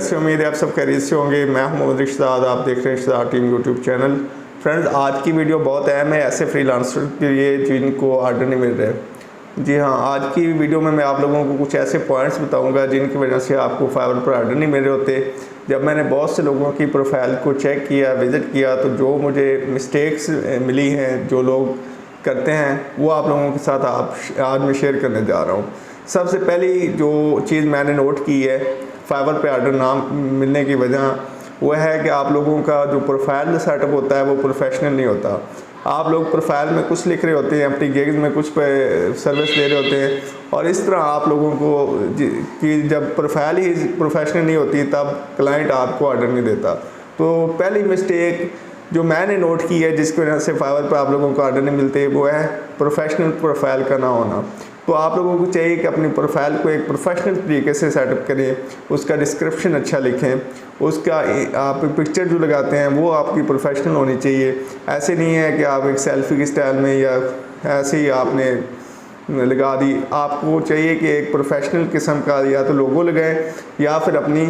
से उम्मीद है आप सब खैरियत से होंगे। मैं हूं मोहम्मद इरशाद, आप देख रहे हैं इरशाद टीम यूट्यूब चैनल। फ्रेंड्स, आज की वीडियो बहुत अहम है ऐसे फ्रीलांसर के लिए जिनको ऑर्डर नहीं मिल रहे। जी हाँ, आज की वीडियो में मैं आप लोगों को कुछ ऐसे पॉइंट्स बताऊंगा जिनकी वजह से आपको फाइवर पर ऑर्डर नहीं मिल रहे होते। जब मैंने बहुत से लोगों की प्रोफाइल को चेक किया, विज़िट किया, तो जो मुझे मिस्टेक्स मिली हैं जो लोग करते हैं वो आप लोगों के साथ आज मैं शेयर करने जा रहा हूँ। सबसे पहली जो चीज़ मैंने नोट की है फाइवर पे ऑर्डर ना मिलने की वजह वो है कि आप लोगों का जो प्रोफाइल सेटअप होता है वो प्रोफेशनल नहीं होता। आप लोग प्रोफाइल में कुछ लिख रहे होते हैं, अपनी गिग्स में कुछ पे सर्विस दे रहे होते हैं और इस तरह आप लोगों को कि जब प्रोफाइल ही प्रोफेशनल नहीं होती तब क्लाइंट आपको ऑर्डर नहीं देता। तो पहली मिस्टेक जो मैंने नोट की है जिसकी वजह से फाइवर पर आप लोगों को ऑर्डर नहीं मिलते वो है प्रोफेशनल प्रोफाइल का ना होना। तो आप लोगों को चाहिए कि अपनी प्रोफाइल को एक प्रोफेशनल तरीके से सेटअप करें, उसका डिस्क्रिप्शन अच्छा लिखें, उसका आप पिक्चर जो लगाते हैं वो आपकी प्रोफेशनल होनी चाहिए। ऐसे नहीं है कि आप एक सेल्फी के स्टाइल में या ऐसे ही आपने लगा दी। आपको चाहिए कि एक प्रोफेशनल किस्म का या तो लोगो लगाएं या फिर अपनी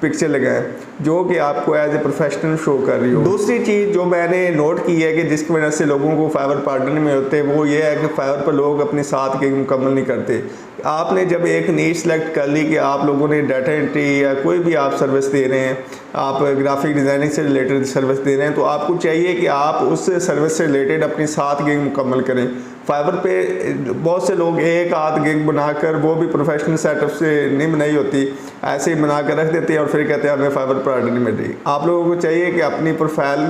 पिक्चर लगाएं जो कि आपको एज ए प्रोफेशनल शो कर रही हो। दूसरी चीज़ जो मैंने नोट की है कि जिसकी वजह से लोगों को फाइवर पर ऑर्डर नहीं मिलते वो ये है कि फाइवर पर लोग अपनी 7 गिग मुकम्मल नहीं करते। आपने जब एक नीश सेलेक्ट कर ली कि आप लोगों ने डाटा एंट्री या कोई भी आप सर्विस दे रहे हैं, आप ग्राफिक डिज़ाइनिंग से रिलेटेड सर्विस दे रहे हैं, तो आपको चाहिए कि आप उस सर्विस से रिलेटेड अपनी 7 गिग मुकम्मल करें। फाइवर पे बहुत से लोग एक आध गिग बनाकर वो भी प्रोफेशनल सेटअप से नहीं बनाई होती, ऐसे ही बना कर रख देते हैं और फिर कहते हैं हमें फाइवर पर ऑर्डर नहीं मिल रही। आप लोगों को चाहिए कि अपनी प्रोफाइल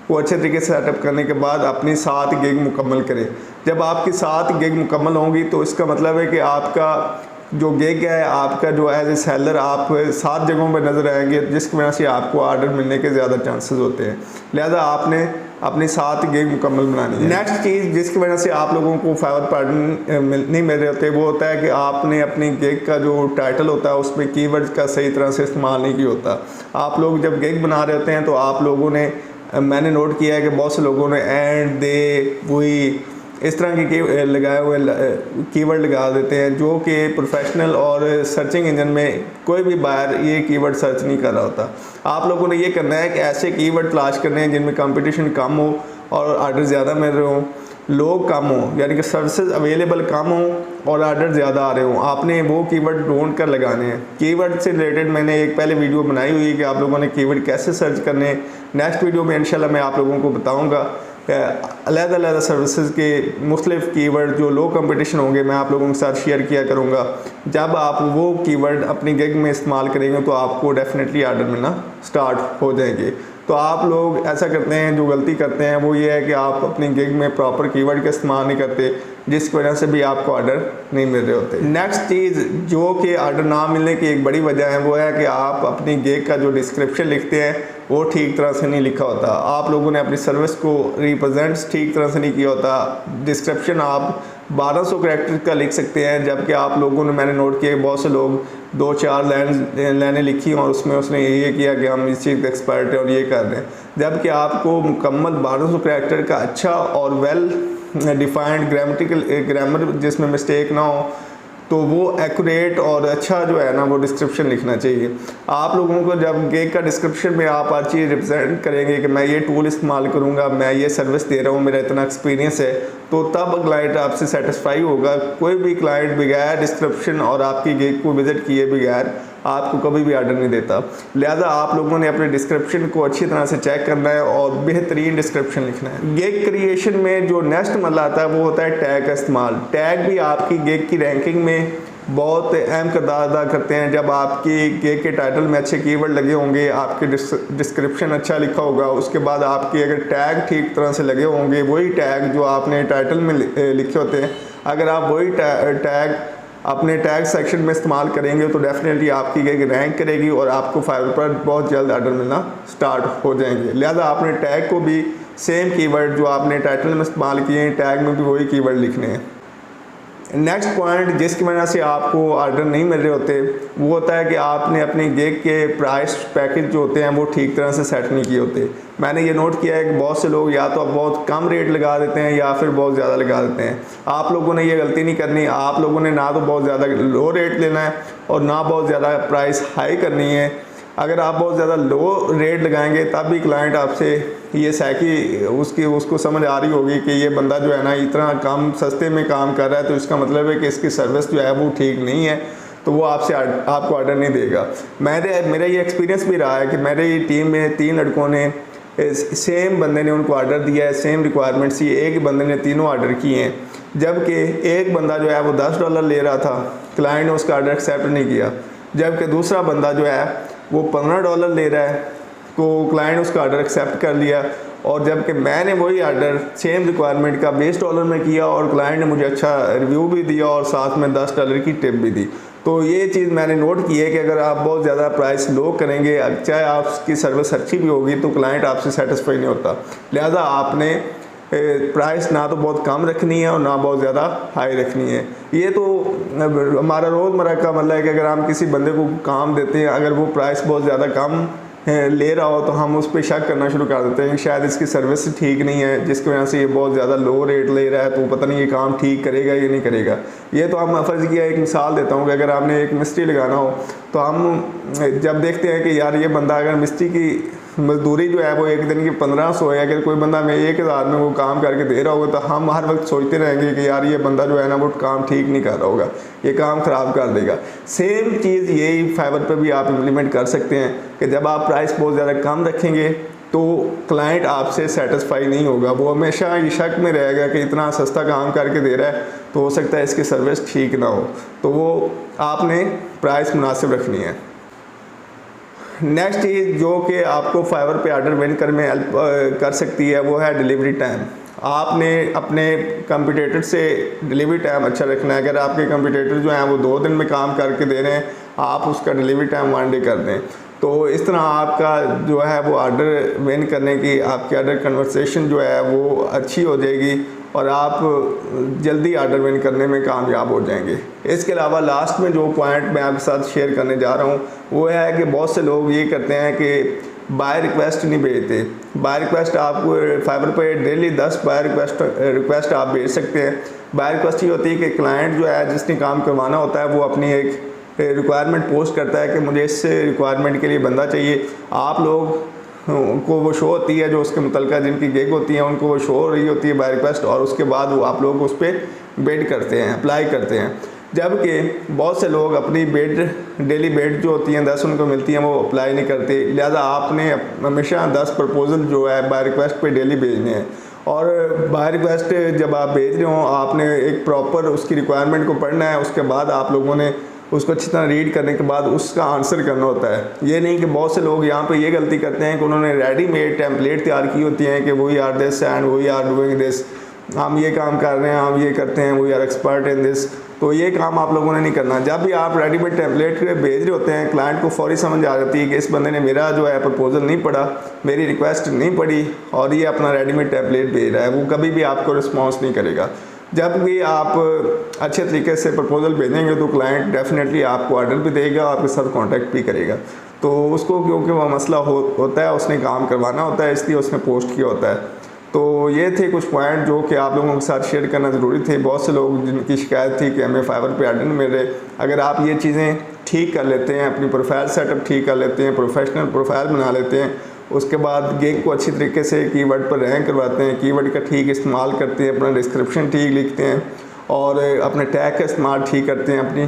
को अच्छे तरीके से सेटअप करने के बाद अपनी 7 गिग मुकम्मल करें। जब आपकी 7 गिग मुकम्मल होंगी तो इसका मतलब है कि आपका जो गिग है, आपका जो एज ए सेलर आप 7 जगहों पर नज़र आएंगे जिसकी वजह से आपको ऑर्डर मिलने के ज़्यादा चांसेस होते हैं। लिहाजा आपने अपनी 7 गिग मुकम्मल बनानी है। नेक्स्ट चीज़ जिसकी वजह से आप लोगों को फाइवर पर नहीं मिल रहे होते वो होता है कि आपने अपनी गिग का जो टाइटल होता है उसमें कीवर्ड्स का सही तरह से इस्तेमाल नहीं किया होता। आप लोग जब गिग बना रहे होते हैं तो आप लोगों ने, मैंने नोट किया है कि बहुत से लोगों ने एंड, दे, वी इस तरह के लगाए हुए कीवर्ड लगा देते हैं जो कि प्रोफेशनल और सर्चिंग इंजन में कोई भी बायर ये कीवर्ड सर्च नहीं कर रहा होता। आप लोगों ने ये करना है कि ऐसे कीवर्ड तलाश करने हैं जिनमें कंपटीशन कम हो और ऑर्डर ज़्यादा मिल रहे हों, लोग कम हो, यानी कि सर्विसेज अवेलेबल कम हो और ऑर्डर ज़्यादा आ रहे हों। आपने वो कीवर्ड ढूंढ कर लगाने हैं। कीवर्ड से रिलेटेड मैंने एक पहले वीडियो बनाई हुई है कि आप लोगों ने कीवर्ड कैसे सर्च करने हैं। नेक्स्ट वीडियो में इंशाल्लाह मैं आप लोगों को बताऊँगा अलग-अलग सर्विसेज के मुख्तलिफ कीवर्ड जो लो कंपटीशन होंगे मैं आप लोगों के साथ शेयर किया करूँगा। जब आप वो कीवर्ड अपनी गिग में इस्तेमाल करेंगे तो आपको डेफिनेटली ऑर्डर मिलना स्टार्ट हो जाएंगे। तो आप लोग ऐसा करते हैं, जो गलती करते हैं वो ये है कि आप अपनी गिग में प्रॉपर कीवर्ड का इस्तेमाल नहीं करते जिसकी वजह से भी आपको ऑर्डर नहीं मिल रहे होते। नेक्स्ट चीज़ जो कि ऑर्डर ना मिलने की एक बड़ी वजह है वो है कि आप अपनी गिग का जो डिस्क्रिप्शन लिखते हैं वो ठीक तरह से नहीं लिखा होता। आप लोगों ने अपनी सर्विस को रिप्रेजेंट्स ठीक तरह से नहीं किया होता। डिस्क्रिप्शन आप 1200 कैरेक्टर का लिख सकते हैं जबकि आप लोगों ने, मैंने नोट किया बहुत से लोग 2-4 लाइनें लिखी और उसमें उसने ये किया कि हम इस चीज़ के एक्सपर्ट हैं और ये कर रहे हैं, जबकि आपको मुकम्मल 1200 कैरेक्टर का अच्छा और वेल डिफाइंड ग्रामर जिसमें मिस्टेक ना हो तो वो एक्यूरेट और अच्छा जो है ना वो डिस्क्रिप्शन लिखना चाहिए। आप लोगों को जब गिग का डिस्क्रिप्शन में आप हर चीज़ रिप्रेजेंट करेंगे कि मैं ये टूल इस्तेमाल करूँगा, मैं ये सर्विस दे रहा हूँ, मेरा इतना एक्सपीरियंस है, तो तब क्लाइंट आपसे सेटिस्फाई होगा। कोई भी क्लाइंट बगैर डिस्क्रिप्शन और आपकी गिग को विजिट किए बगैर आपको कभी भी ऑर्डर नहीं देता। लिहाजा आप लोगों ने अपने डिस्क्रिप्शन को अच्छी तरह से चेक करना है और बेहतरीन डिस्क्रिप्शन लिखना है। गिग क्रिएशन में जो नेक्स्ट मसला आता है वो होता है टैग का इस्तेमाल। टैग भी आपकी गिग की रैंकिंग में बहुत अहम किरदार अदा करते हैं। जब आपकी गिग के टाइटल में अच्छे कीवर्ड लगे होंगे, आपके डिस्क्रिप्शन अच्छा लिखा होगा, उसके बाद आपके अगर टैग ठीक तरह से लगे होंगे, वही टैग जो आपने टाइटल में लिखे होते हैं, अगर आप वही टैग अपने टैग सेक्शन में इस्तेमाल करेंगे तो डेफिनेटली आपकी गिग रैंक करेगी और आपको फाइवर पर बहुत जल्द ऑर्डर मिलना स्टार्ट हो जाएंगे। लिहाजा आपने टैग को भी सेम कीवर्ड जो आपने टाइटल में इस्तेमाल किए हैं, टैग में भी वही कीवर्ड लिखने हैं। नेक्स्ट पॉइंट जिसकी वजह से आपको ऑर्डर नहीं मिल रहे होते वो होता है कि आपने अपनी गिग के प्राइस पैकेज जो होते हैं वो ठीक तरह से सेट नहीं किए होते। मैंने ये नोट किया है कि बहुत से लोग या तो बहुत कम रेट लगा देते हैं या फिर बहुत ज़्यादा लगा देते हैं। आप लोगों ने ये गलती नहीं करनी। आप लोगों ने ना तो बहुत ज़्यादा लो रेट लेना है और ना बहुत ज़्यादा प्राइस हाई करनी है। अगर आप बहुत ज़्यादा लो रेट लगाएंगे तब भी क्लाइंट आपसे ये सैकी उसको समझ आ रही होगी कि ये बंदा जो है ना इतना कम सस्ते में काम कर रहा है, तो इसका मतलब है कि इसकी सर्विस जो है वो ठीक नहीं है, तो वो आपको ऑर्डर नहीं देगा। मेरा ये एक्सपीरियंस भी रहा है कि मेरे टीम में 3 लड़कों ने सेम बंदे ने उनको ऑर्डर दिया है, सेम रिक्वायरमेंट थी, एक बंदे ने तीनों ऑर्डर किए हैं, जबकि एक बंदा जो है वो $10 ले रहा था, क्लाइंट ने उसका ऑर्डर एक्सेप्ट नहीं किया, जबकि दूसरा बंदा जो है वो $15 ले रहा है, तो क्लाइंट उसका ऑर्डर एक्सेप्ट कर लिया। और जबकि मैंने वही ऑर्डर सेम रिक्वायरमेंट का $20 में किया और क्लाइंट ने मुझे अच्छा रिव्यू भी दिया और साथ में $10 की टिप भी दी। तो ये चीज़ मैंने नोट की है कि अगर आप बहुत ज़्यादा प्राइस लो करेंगे, चाहे आपकी सर्विस अच्छी भी होगी, तो क्लाइंट आपसे सेटिस्फाई नहीं होता। लिहाजा आपने प्राइस ना तो बहुत कम रखनी है और ना बहुत ज़्यादा हाई रखनी है। ये तो हमारा रोज़मर्रा का मतलब है कि अगर हम किसी बंदे को काम देते हैं, अगर वो प्राइस बहुत ज़्यादा कम ले रहा हो तो हम उस पर शक करना शुरू कर देते हैं कि शायद इसकी सर्विस ठीक नहीं है, जिसकी वजह से ये बहुत ज़्यादा लो रेट ले रहा है, तो पता नहीं ये काम ठीक करेगा या नहीं करेगा। ये तो हम फ़र्ज़ किया, एक मिसाल देता हूँ कि अगर आपने एक मिस्त्री लगाना हो तो हम जब देखते हैं कि यार ये बंदा अगर मिस्त्री की मजदूरी जो है वो एक दिन की 1500 है, अगर कोई बंदा हमें 1000 में वो काम करके दे रहा होगा तो हम हर वक्त सोचते रहेंगे कि यार ये बंदा जो है ना वो काम ठीक नहीं कर रहा होगा, ये काम ख़राब कर देगा। सेम चीज़ यही फाइवर पे भी आप इम्प्लीमेंट कर सकते हैं कि जब आप प्राइस बहुत ज़्यादा कम रखेंगे तो क्लाइंट आपसे सेटिस्फाई नहीं होगा, वो हमेशा ये शक में रहेगा कि इतना सस्ता काम करके दे रहा है तो हो सकता है इसकी सर्विस ठीक ना हो, तो वो आपने प्राइस मुनासिब रखनी है। नेक्स्ट चीज़ जो कि आपको फाइवर पे ऑर्डर विन करने में हेल्प कर सकती है वो है डिलीवरी टाइम। आपने अपने कंपटीटर से डिलीवरी टाइम अच्छा रखना है। अगर आपके कंपटीटर जो हैं वो 2 दिन में काम करके दे रहे हैं, आप उसका डिलीवरी टाइम 1 डे कर दें, तो इस तरह आपका जो है वो ऑर्डर विन करने की आपकी ऑर्डर कन्वर्सेशन जो है वो अच्छी हो जाएगी और आप जल्दी ऑर्डर विन करने में कामयाब हो जाएंगे। इसके अलावा लास्ट में जो पॉइंट मैं आपके साथ शेयर करने जा रहा हूँ वो है कि बहुत से लोग ये करते हैं कि बाय रिक्वेस्ट नहीं भेजते। बाय रिक्वेस्ट आपको फाइवर पे डेली 10 बाय रिक्वेस्ट आप भेज सकते हैं। बाय रिक्वेस्ट ये होती है कि क्लाइंट जो है जिसने काम करवाना होता है वो अपनी एक रिक्वायरमेंट पोस्ट करता है कि मुझे इस रिक्वायरमेंट के लिए बंदा चाहिए। आप लोग उनको वो शो होती है जो उसके मुतलका जिनकी गिग होती है उनको वो शो हो रही होती है बाय रिक्वेस्ट, और उसके बाद वो आप लोग उस पर बिड करते हैं, अप्लाई करते हैं। जबकि बहुत से लोग अपनी डेली बिड जो होती हैं 10 उनको मिलती हैं वो अप्लाई नहीं करते। लिहाजा आपने हमेशा 10 प्रपोजल जो है बाय रिक्वेस्ट पे डेली भेजने हैं, और बाय रिक्वेस्ट जब आप भेज रहे हो आपने एक प्रॉपर उसकी रिक्वायरमेंट को पढ़ना है, उसके बाद आप लोगों ने उसको अच्छी तरह रीड करने के बाद उसका आंसर करना होता है। ये नहीं कि बहुत से लोग यहाँ पे ये गलती करते हैं कि उन्होंने रेडीमेड टेम्पलेट तैयार की होती हैं कि we are this and we are doing this, हम ये काम कर रहे हैं, हम ये करते हैं, we are expert in this. तो ये काम आप लोगों ने नहीं करना। जब भी आप रेडीमेड टेम्पलेट भेज रहे होते हैं, क्लाइंट को फौरी समझ आ जाती है कि इस बंदे ने मेरा जो है प्रपोजल नहीं पढ़ा, मेरी रिक्वेस्ट नहीं पढ़ी और ये अपना रेडीमेड टेम्पलेट भेज रहा है, वो कभी भी आपको रिस्पॉन्स नहीं करेगा। जब भी आप अच्छे तरीके से प्रपोजल भेजेंगे तो क्लाइंट डेफिनेटली आपको ऑर्डर भी देगा, आपके साथ कांटेक्ट भी करेगा। तो उसको क्योंकि वह मसला होता है, उसने काम करवाना होता है, इसलिए उसने पोस्ट किया होता है। तो ये थे कुछ पॉइंट जो कि आप लोगों के साथ शेयर करना ज़रूरी थे। बहुत से लोग जिनकी शिकायत थी कि हमें फाइवर पे ऑर्डर नहीं मिल रहे। अगर आप ये चीज़ें ठीक कर लेते हैं, अपनी प्रोफाइल सेटअप ठीक कर लेते हैं, प्रोफेशनल प्रोफाइल बना लेते हैं, उसके बाद गिग को अच्छी तरीके से कीवर्ड पर रैंक करवाते हैं, कीवर्ड का ठीक इस्तेमाल करते हैं, अपना डिस्क्रिप्शन ठीक लिखते हैं और अपने टैग का इस्तेमाल ठीक करते हैं, अपनी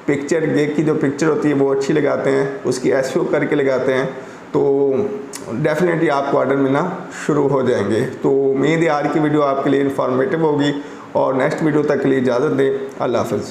पिक्चर गिग की जो पिक्चर होती है वो अच्छी लगाते हैं, उसकी एसईओ करके लगाते हैं, तो डेफिनेटली आपको ऑर्डर मिलना शुरू हो जाएंगे। तो उम्मीद है आज की वीडियो आपके लिए इन्फॉर्मेटिव होगी और नेक्स्ट वीडियो तक के लिए इजाज़त दें। अल्लाह हाफ़िज़।